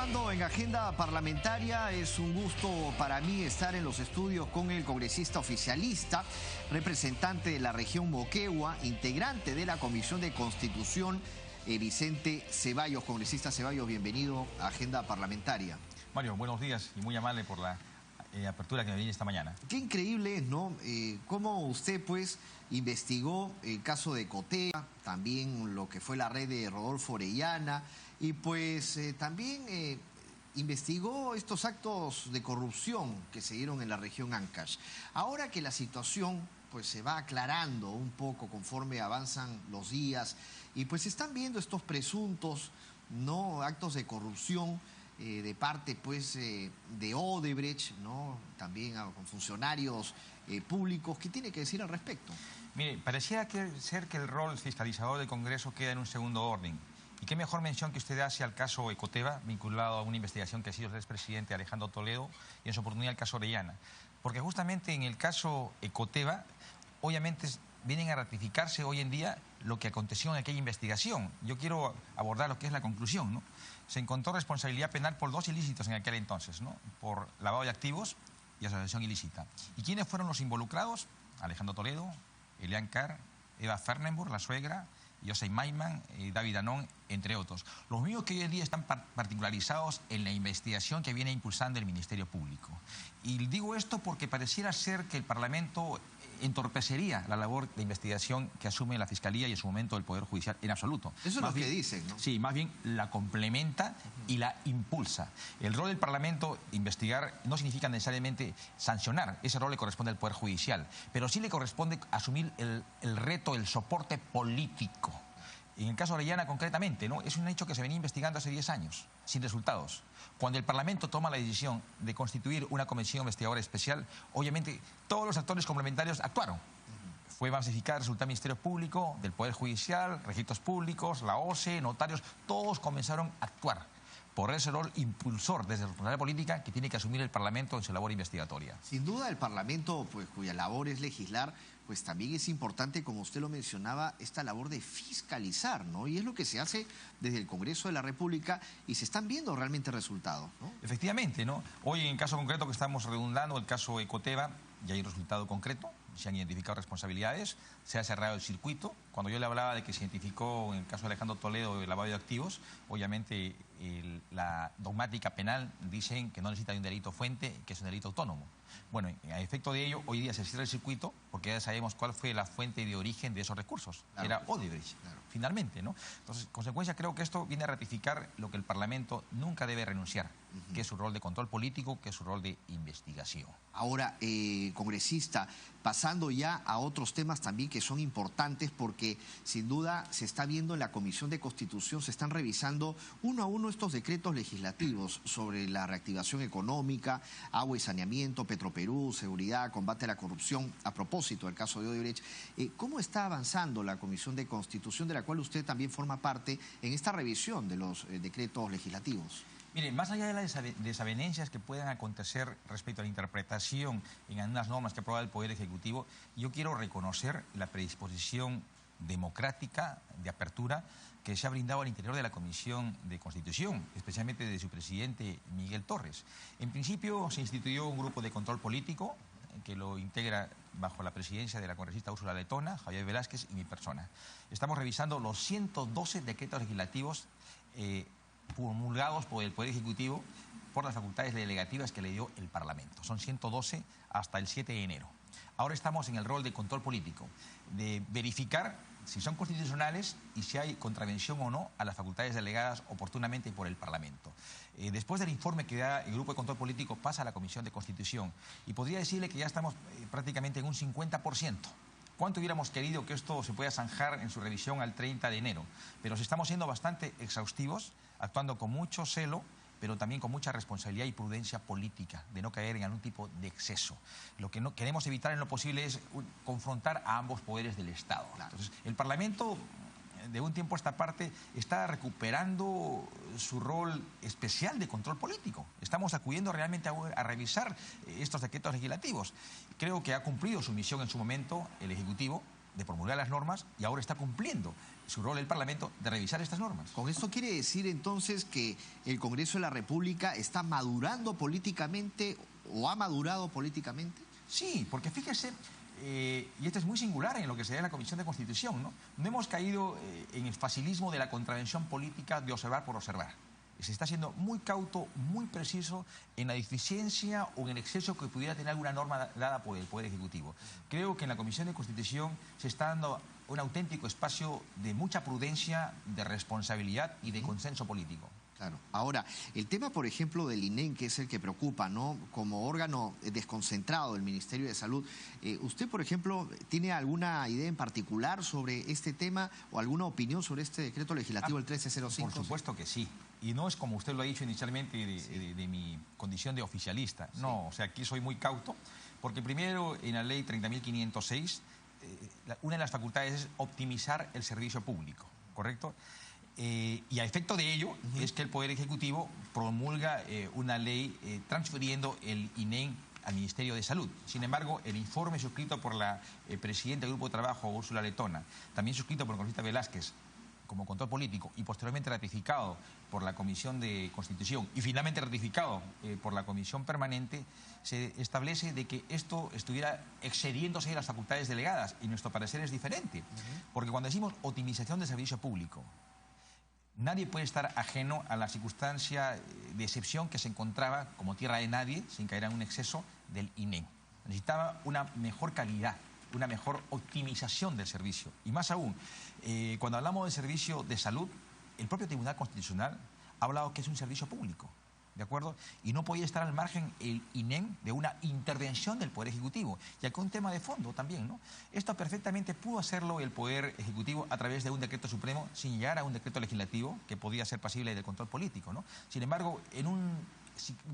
Continuando en agenda parlamentaria, es un gusto para mí estar en los estudios con el congresista oficialista, representante de la región Moquegua, integrante de la Comisión de Constitución, Vicente Ceballos. Congresista Ceballos, bienvenido a agenda parlamentaria. Mario, buenos días y muy amable por la apertura que me viene esta mañana. Qué increíble es, ¿no? Cómo usted, pues, investigó el caso de Ecoteva, también lo que fue la red de Rodolfo Orellana, y pues también investigó estos actos de corrupción que se dieron en la región Ancash. Ahora que la situación pues se va aclarando un poco conforme avanzan los días y pues se están viendo estos presuntos actos de corrupción de parte pues de Odebrecht, ¿no? También con funcionarios públicos. ¿Qué tiene que decir al respecto? Mire, pareciera ser que el rol fiscalizador del Congreso queda en un segundo orden. Y qué mejor mención que usted hace al caso Ecoteva, vinculado a una investigación que ha sido el expresidente Alejandro Toledo y en su oportunidad el caso Orellana. Porque justamente en el caso Ecoteva, obviamente vienen a ratificarse hoy en día lo que aconteció en aquella investigación. Yo quiero abordar lo que es la conclusión, ¿no? Se encontró responsabilidad penal por 2 ilícitos en aquel entonces, ¿no? Por lavado de activos y asociación ilícita. ¿Y quiénes fueron los involucrados? Alejandro Toledo, Elian Carr, Eva Fernenburg, la suegra, José Maiman, David Anón, entre otros. Los mismos que hoy en día están particularizados en la investigación que viene impulsando el Ministerio Público. Y digo esto porque pareciera ser que el Parlamento entorpecería la labor de investigación que asume la Fiscalía y en su momento el Poder Judicial en absoluto. Eso es lo que dicen, ¿no? Sí, más bien la complementa y la impulsa. El rol del Parlamento, investigar, no significa necesariamente sancionar. Ese rol le corresponde al Poder Judicial. Pero sí le corresponde asumir el reto, el soporte político. En el caso de Orellana, concretamente, ¿no? Es un hecho que se venía investigando hace 10 años, sin resultados. Cuando el Parlamento toma la decisión de constituir una comisión investigadora especial, obviamente todos los actores complementarios actuaron. Fue masificada el resultado del Ministerio Público, del Poder Judicial, registros públicos, la OCE, notarios, todos comenzaron a actuar por ese rol impulsor desde la responsabilidad política que tiene que asumir el Parlamento en su labor investigatoria. Sin duda el Parlamento, pues, cuya labor es legislar, pues también es importante, como usted lo mencionaba, esta labor de fiscalizar, ¿no? Y es lo que se hace desde el Congreso de la República y se están viendo realmente resultados, ¿no? Efectivamente, ¿no? Hoy en el caso concreto que estamos redundando, el caso Ecoteva, ya hay un resultado concreto, se han identificado responsabilidades, se ha cerrado el circuito. Cuando yo le hablaba de que se identificó en el caso de Alejandro Toledo el lavado de activos, obviamente la dogmática penal dicen que no necesita de un delito fuente, que es un delito autónomo. Bueno, a efecto de ello, hoy día se cierra el circuito porque ya sabemos cuál fue la fuente de origen de esos recursos. Claro, era Odebrecht, claro, finalmente, ¿no? Entonces, en consecuencia, creo que esto viene a ratificar lo que el Parlamento nunca debe renunciar, que es su rol de control político, que es su rol de investigación. Ahora, congresista, pasando ya a otros temas también que son importantes porque sin duda se está viendo en la Comisión de Constitución, se están revisando uno a uno estos decretos legislativos sobre la reactivación económica, agua y saneamiento, Petroperú, seguridad, combate a la corrupción. A propósito del caso de Odebrecht, ¿cómo está avanzando la Comisión de Constitución, de la cual usted también forma parte, en esta revisión de los decretos legislativos? Mire, más allá de las desavenencias que puedan acontecer respecto a la interpretación en algunas normas que aprueba el Poder Ejecutivo, yo quiero reconocer la predisposición democrática de apertura que se ha brindado al interior de la Comisión de Constitución, especialmente de su presidente Miguel Torres. En principio se instituyó un grupo de control político que lo integra bajo la presidencia de la congresista Úrsula Letona, Javier Velázquez y mi persona. Estamos revisando los 112 decretos legislativos promulgados por el Poder Ejecutivo por las facultades delegativas que le dio el Parlamento. Son 112 hasta el 7 de enero. Ahora estamos en el rol de control político, de verificar si son constitucionales y si hay contravención o no a las facultades delegadas oportunamente por el Parlamento. Después del informe que da el Grupo de Control Político pasa a la Comisión de Constitución y podría decirle que ya estamos prácticamente en un 50%. ¿Cuánto hubiéramos querido que esto se pueda zanjar en su revisión al 30 de enero? Pero estamos siendo bastante exhaustivos, actuando con mucho celo, pero también con mucha responsabilidad y prudencia política, de no caer en algún tipo de exceso. Lo que no queremos evitar en lo posible es confrontar a ambos poderes del Estado. Entonces, el Parlamento, de un tiempo a esta parte, está recuperando su rol especial de control político. Estamos acudiendo realmente a revisar estos decretos legislativos. Creo que ha cumplido su misión en su momento el Ejecutivo, de promulgar las normas y ahora está cumpliendo su rol el Parlamento de revisar estas normas. ¿Con esto quiere decir entonces que el Congreso de la República está madurando políticamente o ha madurado políticamente? Sí, porque fíjese, y esto es muy singular en lo que se da en la Comisión de Constitución, ¿no? No hemos caído en el facilismo de la contravención política de observar por observar. Se está siendo muy cauto, muy preciso en la deficiencia o en el exceso que pudiera tener alguna norma dada por el Poder Ejecutivo. Creo que en la Comisión de Constitución se está dando un auténtico espacio de mucha prudencia, de responsabilidad y de consenso político. Claro. Ahora, el tema, por ejemplo, del INEM, que es el que preocupa, ¿no? Como órgano desconcentrado del Ministerio de Salud, ¿usted, por ejemplo, tiene alguna idea en particular sobre este tema o alguna opinión sobre este decreto legislativo, el 1305? Por supuesto que sí. Y no es como usted lo ha dicho inicialmente de mi condición de oficialista. Sí. No, o sea, aquí soy muy cauto, porque primero en la ley 30.506, una de las facultades es optimizar el servicio público, ¿correcto? Y a efecto de ello es que el Poder Ejecutivo promulga una ley transfiriendo el INEM al Ministerio de Salud. Sin embargo, el informe suscrito por la presidenta del Grupo de Trabajo, Úrsula Letona, también suscrito por Conchita Velázquez como control político y posteriormente ratificado por la Comisión de Constitución y finalmente ratificado por la Comisión Permanente, se establece de que esto estuviera excediéndose de las facultades delegadas, y nuestro parecer es diferente, porque cuando decimos optimización del servicio público, nadie puede estar ajeno a la circunstancia de excepción que se encontraba como tierra de nadie, sin caer en un exceso, del INEM. Necesitaba una mejor calidad, una mejor optimización del servicio. Y más aún, cuando hablamos de servicio de salud, el propio Tribunal Constitucional ha hablado que es un servicio público, ¿de acuerdo? Y no podía estar al margen el INEM de una intervención del Poder Ejecutivo. Y aquí un tema de fondo también, ¿no? Esto perfectamente pudo hacerlo el Poder Ejecutivo a través de un decreto supremo sin llegar a un decreto legislativo que podía ser pasible de control político, ¿no? Sin embargo,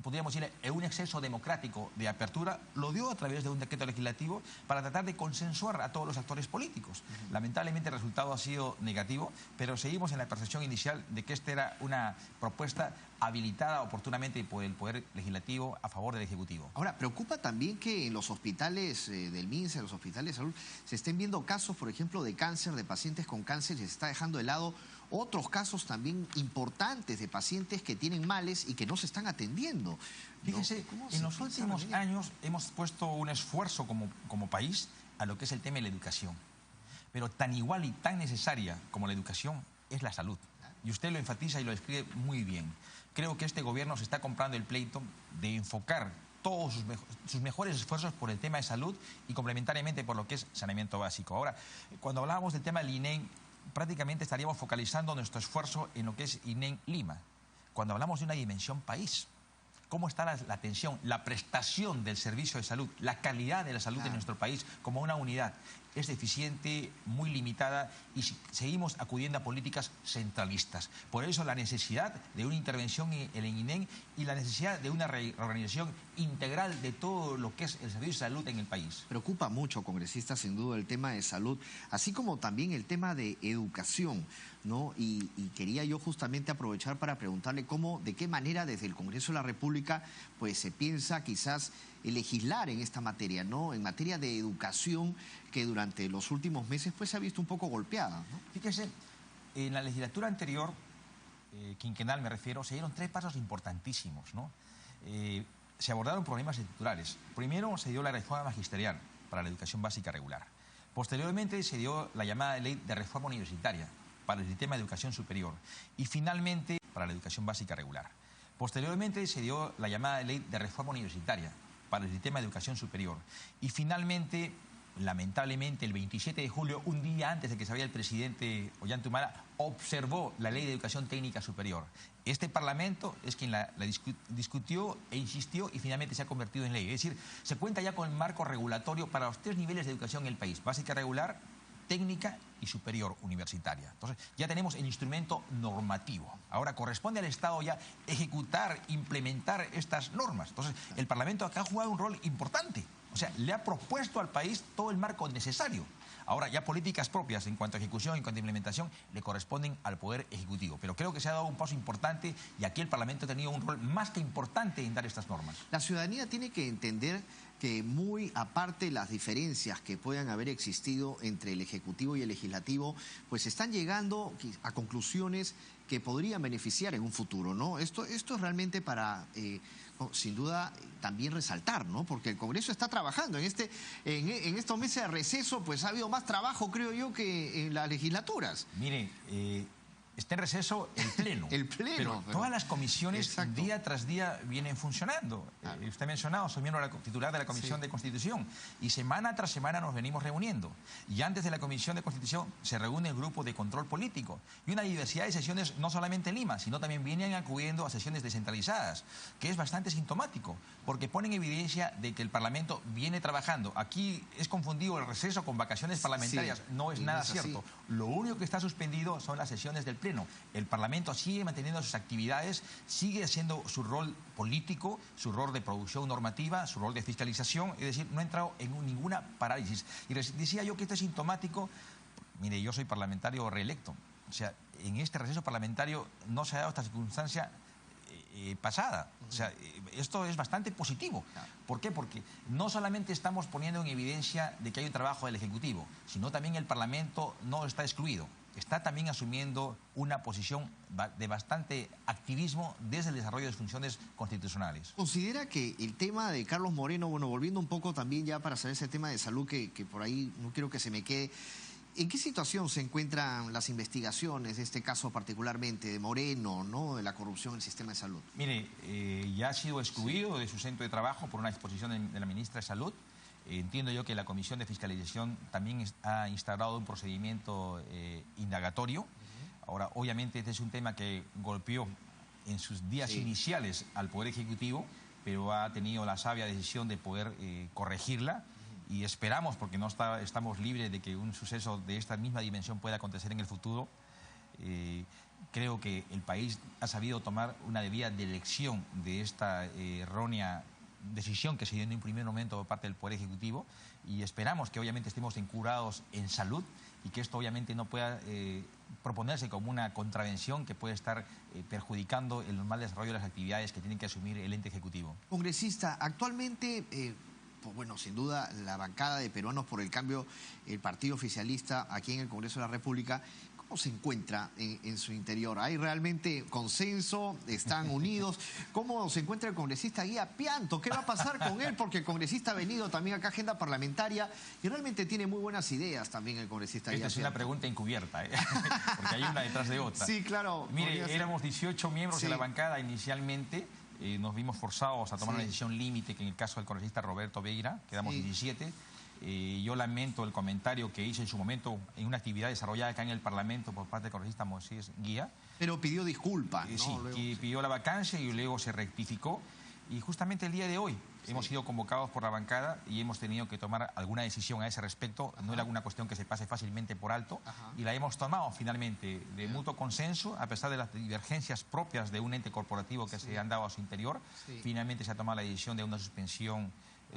podríamos decir, en un exceso democrático de apertura, lo dio a través de un decreto legislativo para tratar de consensuar a todos los actores políticos. Lamentablemente el resultado ha sido negativo, pero seguimos en la percepción inicial de que esta era una propuesta habilitada oportunamente por el Poder Legislativo a favor del Ejecutivo. Ahora, preocupa también que en los hospitales del MINSA, en los hospitales de salud, se estén viendo casos, por ejemplo, de cáncer, de pacientes con cáncer, y se está dejando de lado otros casos también importantes de pacientes que tienen males y que no se están atendiendo. Fíjese, en los últimos años hemos puesto un esfuerzo como país a lo que es el tema de la educación. Pero tan igual y tan necesaria como la educación es la salud. Y usted lo enfatiza y lo describe muy bien. Creo que este gobierno se está comprando el pleito de enfocar todos sus mejores esfuerzos por el tema de salud y complementariamente por lo que es saneamiento básico. Ahora, cuando hablábamos del tema del INEM, prácticamente estaríamos focalizando nuestro esfuerzo en lo que es INEM Lima. Cuando hablamos de una dimensión país, ¿cómo está la atención, la prestación del servicio de salud, la calidad de la salud en nuestro país como una unidad? Es deficiente, muy limitada, y seguimos acudiendo a políticas centralistas. Por eso la necesidad de una intervención en el INEM y la necesidad de una reorganización integral de todo lo que es el servicio de salud en el país. Preocupa mucho, congresista, sin duda, el tema de salud, así como también el tema de educación, ¿no? Y quería yo justamente aprovechar para preguntarle de qué manera desde el Congreso de la República pues se piensa quizás legislar en esta materia, ¿no? En materia de educación, que durante los últimos meses pues se ha visto un poco golpeada, ¿no? Fíjese, en la legislatura anterior, quinquenal me refiero, se dieron 3 pasos importantísimos, ¿no? Se abordaron problemas estructurales. Primero se dio la reforma magisterial para la educación básica regular. Posteriormente se dio la llamada ley de reforma universitaria para el sistema de educación superior. Y finalmente para la educación básica regular. Posteriormente se dio la llamada ley de reforma universitaria para el sistema de educación superior. Y finalmente, lamentablemente, el 27 de julio, un día antes de que se vaya el presidente Ollanta Humala, observó la ley de educación técnica superior. Este Parlamento es quien la discutió e insistió y finalmente se ha convertido en ley. Es decir, se cuenta ya con el marco regulatorio para los 3 niveles de educación en el país: básica regular, técnica y superior universitaria. Entonces, ya tenemos el instrumento normativo. Ahora corresponde al Estado ya ejecutar, implementar estas normas. Entonces, el Parlamento acá ha jugado un rol importante. O sea, le ha propuesto al país todo el marco necesario. Ahora, ya políticas propias en cuanto a ejecución, en cuanto a implementación, le corresponden al Poder Ejecutivo. Pero creo que se ha dado un paso importante y aquí el Parlamento ha tenido un rol más que importante en dar estas normas. La ciudadanía tiene que entender que muy aparte las diferencias que puedan haber existido entre el Ejecutivo y el Legislativo, pues están llegando a conclusiones que podrían beneficiar en un futuro, ¿no? Esto es realmente para, sin duda, también resaltar, ¿no? Porque el Congreso está trabajando. En estos meses de receso, pues ha habido más trabajo, creo yo, que en las legislaturas. Mire, está en receso el Pleno. El Pleno. Pero todas las comisiones, exacto, día tras día vienen funcionando. Usted ha mencionado, soy miembro titular de la Comisión de Constitución y semana tras semana nos venimos reuniendo. Y antes de la Comisión de Constitución se reúne el grupo de control político. Y una diversidad de sesiones, no solamente en Lima, sino también vienen acudiendo a sesiones descentralizadas, que es bastante sintomático, porque ponen evidencia de que el Parlamento viene trabajando. Aquí es confundido el receso con vacaciones parlamentarias. No es nada cierto. Lo único que está suspendido son las sesiones del Pleno. El Parlamento sigue manteniendo sus actividades, sigue haciendo su rol político, su rol de producción normativa, su rol de fiscalización, es decir, no ha entrado en ninguna parálisis. Y decía yo que esto es sintomático. Mire, yo soy parlamentario reelecto, o sea, en este receso parlamentario no se ha dado esta circunstancia pasada. O sea, esto es bastante positivo. ¿Por qué? Porque no solamente estamos poniendo en evidencia de que hay un trabajo del Ejecutivo, sino también el Parlamento no está excluido. Está también asumiendo una posición de bastante activismo desde el desarrollo de sus funciones constitucionales. ¿Considera que el tema de Carlos Moreno, bueno, volviendo un poco también ya para saber ese tema de salud que por ahí no quiero que se me quede, ¿en qué situación se encuentran las investigaciones de este caso particularmente de Moreno, ¿no?, de la corrupción en el sistema de salud? Mire, ya ha sido excluido de su centro de trabajo por una disposición de la ministra de Salud. Entiendo yo que la Comisión de Fiscalización también ha instaurado un procedimiento indagatorio. Ahora, obviamente, este es un tema que golpeó en sus días iniciales al Poder Ejecutivo, pero ha tenido la sabia decisión de poder corregirla y esperamos, porque no estamos libres de que un suceso de esta misma dimensión pueda acontecer en el futuro. Creo que el país ha sabido tomar una debida dirección de esta errónea decisión que se dio en un primer momento por parte del Poder Ejecutivo y esperamos que obviamente estemos encurados en salud y que esto obviamente no pueda proponerse como una contravención que puede estar perjudicando el normal desarrollo de las actividades que tiene que asumir el ente ejecutivo. Congresista, actualmente, pues bueno, sin duda la bancada de Peruanos por el Cambio, el partido oficialista aquí en el Congreso de la República, ¿cómo se encuentra en su interior? ¿Hay realmente consenso? ¿Están unidos? ¿Cómo se encuentra el congresista Guía Pianto? ¿Qué va a pasar con él? Porque el congresista ha venido también acá a agenda parlamentaria y realmente tiene muy buenas ideas también el congresista Guía Pianto. Esta es una pregunta encubierta, porque hay una detrás de otra. Sí, claro. Mire, éramos 18 miembros de la bancada inicialmente. Nos vimos forzados a tomar una decisión límite, que en el caso del congresista Roberto Vieira, quedamos 17. Yo lamento el comentario que hice en su momento en una actividad desarrollada acá en el Parlamento por parte del congresista Moisés Guía. Pero pidió disculpas, ¿no? Sí, que pidió la vacancia y luego se rectificó. Y justamente el día de hoy hemos sido convocados por la bancada y hemos tenido que tomar alguna decisión a ese respecto. No era una cuestión que se pase fácilmente por alto y la hemos tomado finalmente de mutuo consenso, a pesar de las divergencias propias de un ente corporativo que se han dado a su interior. Finalmente se ha tomado la decisión de una suspensión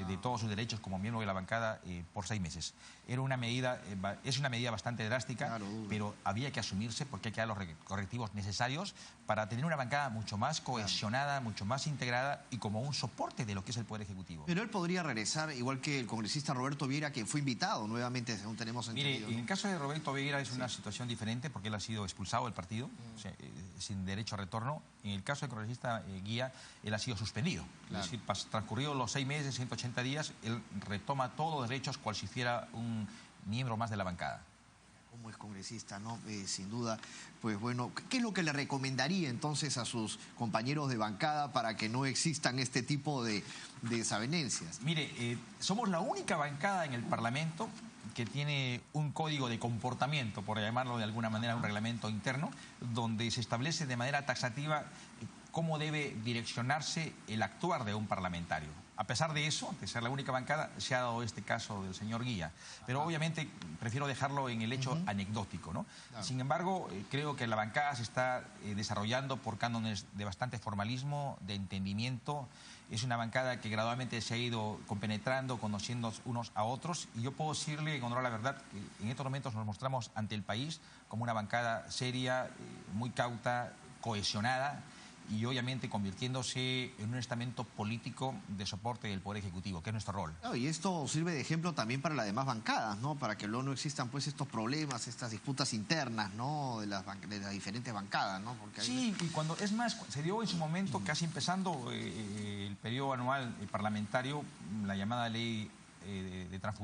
de todos sus derechos como miembro de la bancada por 6 meses. Era una medida, es una medida bastante drástica, pero había que asumirse porque hay que dar los correctivos necesarios para tener una bancada mucho más cohesionada, mucho más integrada y como un soporte de lo que es el Poder Ejecutivo. Pero él podría regresar, igual que el congresista Roberto Vieira, que fue invitado nuevamente, según tenemos entendido. Mire, en el caso de Roberto Vieira es una situación diferente porque él ha sido expulsado del partido, o sea, sin derecho a retorno. En el caso del congresista Guía, él ha sido suspendido. Es decir, transcurridos los 6 meses, 180 días, él retoma todos los derechos cual si fuera un miembro más de la bancada. Como es congresista, ¿no? Sin duda, pues bueno, ¿qué es lo que le recomendaría entonces a sus compañeros de bancada para que no existan este tipo de desavenencias? Mire, somos la única bancada en el Parlamento que tiene un código de comportamiento, por llamarlo de alguna manera, un reglamento interno, donde se establece de manera taxativa cómo debe direccionarse el actuar de un parlamentario. A pesar de eso, de ser la única bancada, se ha dado este caso del señor Guía. Pero obviamente prefiero dejarlo en el hecho anecdótico, ¿no? Claro. Sin embargo, creo que la bancada se está desarrollando por cánones de bastante formalismo, de entendimiento. Es una bancada que gradualmente se ha ido compenetrando, conociendo unos a otros. Y yo puedo decirle, en honor a la verdad, que en estos momentos nos mostramos ante el país como una bancada seria, muy cauta, cohesionada, y obviamente convirtiéndose en un estamento político de soporte del Poder Ejecutivo, que es nuestro rol. Claro, y esto sirve de ejemplo también para las demás bancadas, ¿no? Para que luego no existan pues estos problemas, estas disputas internas, ¿no? De las diferentes bancadas, ¿no? Porque sí, y cuando, es más, se dio en su momento, casi empezando el periodo anual parlamentario, la llamada ley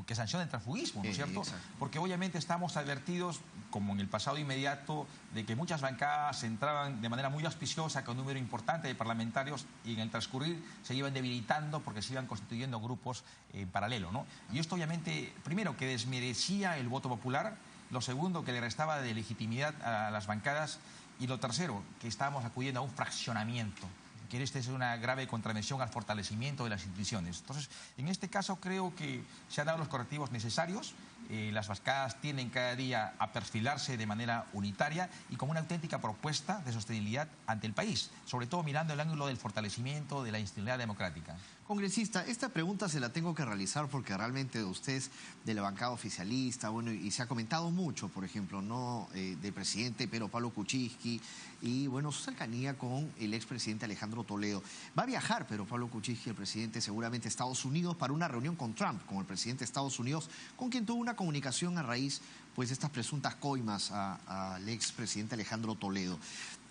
que sanciona el transfugismo, ¿no es cierto? Porque obviamente estamos advertidos, como en el pasado inmediato, de que muchas bancadas entraban de manera muy auspiciosa con un número importante de parlamentarios y en el transcurrir se iban debilitando porque se iban constituyendo grupos en paralelo, ¿no? Y esto obviamente, primero, que desmerecía el voto popular, lo segundo, que le restaba de legitimidad a las bancadas, y lo tercero, que estábamos acudiendo a un fraccionamiento, que esta es una grave contravención al fortalecimiento de las instituciones. Entonces, en este caso creo que se han dado los correctivos necesarios. Las bancadas tienen cada día a perfilarse de manera unitaria y como una auténtica propuesta de sostenibilidad ante el país, sobre todo mirando el ángulo del fortalecimiento de la institucionalidad democrática. Congresista, esta pregunta se la tengo que realizar porque realmente usted es de la bancada oficialista, bueno, y se ha comentado mucho, por ejemplo, ¿no? Del presidente Pedro Pablo Kuczynski y, bueno, su cercanía con el expresidente Alejandro Toledo. Va a viajar Pedro Pablo Kuczynski, el presidente, seguramente a Estados Unidos para una reunión con Trump, con el presidente de Estados Unidos, con quien tuvo una comunicación a raíz pues, de estas presuntas coimas al expresidente Alejandro Toledo.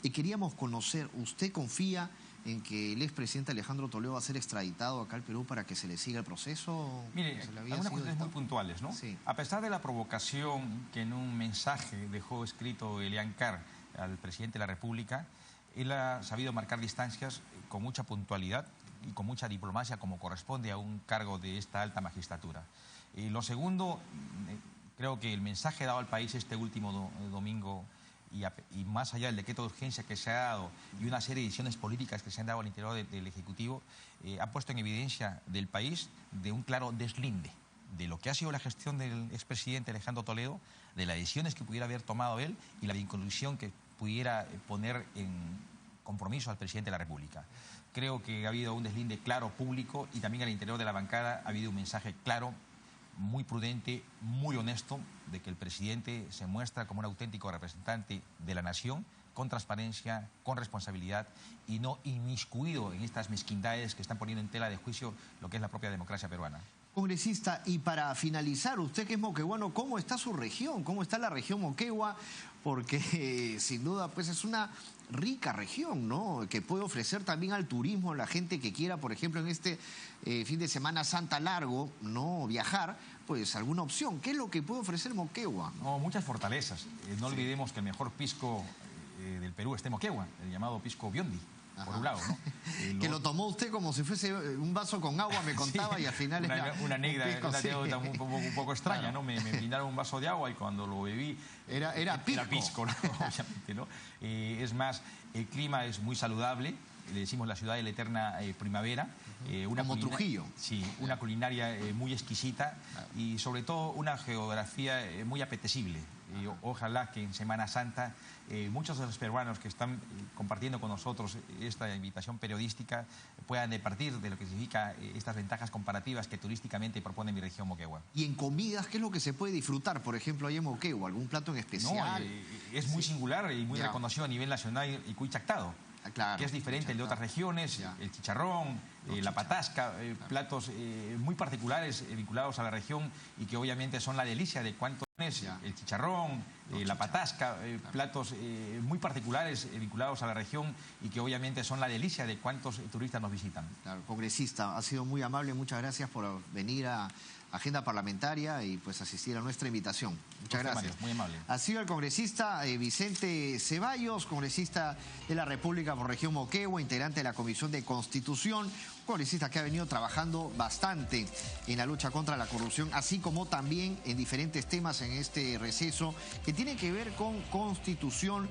Y queríamos conocer, ¿usted confía en que el expresidente Alejandro Toledo va a ser extraditado acá al Perú para que se le siga el proceso? Mire, algunas cuestiones muy puntuales, ¿no? Sí. A pesar de la provocación que en un mensaje dejó escrito Elian Carr al presidente de la República, él ha sabido marcar distancias con mucha puntualidad y con mucha diplomacia, como corresponde a un cargo de esta alta magistratura. Y lo segundo, creo que el mensaje dado al país este último domingo y más allá del decreto de urgencia que se ha dado y una serie de decisiones políticas que se han dado al interior del Ejecutivo, ha puesto en evidencia del país de un claro deslinde de lo que ha sido la gestión del expresidente Alejandro Toledo, de las decisiones que pudiera haber tomado él y la vinculación que pudiera poner en compromiso al presidente de la República. Creo que ha habido un deslinde claro, público, y también al interior de la bancada ha habido un mensaje claro, muy prudente, muy honesto, de que el presidente se muestra como un auténtico representante de la nación, con transparencia, con responsabilidad y no inmiscuido en estas mezquindades que están poniendo en tela de juicio lo que es la propia democracia peruana. Congresista, y para finalizar, usted que es moqueguano, ¿cómo está su región? ¿Cómo está la región Moquegua? Porque sin duda pues es una rica región, ¿no? Que puede ofrecer también al turismo, a la gente que quiera, por ejemplo, en este fin de Semana Santa largo, ¿no? Viajar, pues alguna opción. ¿Qué es lo que puede ofrecer Moquegua? No, muchas fortalezas. No olvidemos que el mejor pisco del Perú está en Moquegua, el llamado pisco Biondi. Ajá. Por un lado, ¿no? Que lo tomó usted como si fuese un vaso con agua, me contaba, sí, y al final una anécdota un poco extraña, claro, ¿no? Me brindaron un vaso de agua y cuando lo bebí era pisco, ¿no? Obviamente, ¿no? Es más, el clima es muy saludable, le decimos la ciudad de la eterna primavera. Como Trujillo. Sí, una culinaria muy exquisita, claro, y sobre todo una geografía muy apetecible. Ojalá que en Semana Santa muchos de los peruanos que están compartiendo con nosotros esta invitación periodística puedan partir de lo que significa estas ventajas comparativas que turísticamente propone mi región Moquegua. Y en comidas, ¿qué es lo que se puede disfrutar, por ejemplo, ahí en Moquegua? ¿Algún plato en especial? No, es muy singular y muy reconocido a nivel nacional el cuy chactado. Claro, que es diferente al de otras regiones, el chicharrón, la patasca, platos muy particulares vinculados a la región y que obviamente son la delicia de cuántos el chicharrón, la patasca, platos muy particulares vinculados a la región y que obviamente son la delicia de cuántos turistas nos visitan. Claro, congresista, ha sido muy amable, muchas gracias por venir a Agenda Parlamentaria y pues asistir a nuestra invitación. Muchas gracias. Mario, muy amable. Ha sido el congresista Vicente Ceballos, congresista de la República por región Moquegua, integrante de la Comisión de Constitución, congresista que ha venido trabajando bastante en la lucha contra la corrupción, así como también en diferentes temas en este receso que tienen que ver con constitución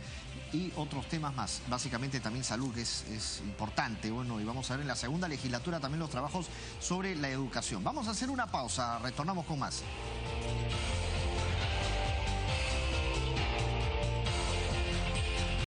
y otros temas más. Básicamente también salud, que es importante. Bueno, y vamos a ver en la segunda legislatura también los trabajos sobre la educación. Vamos a hacer una pausa, retornamos con más.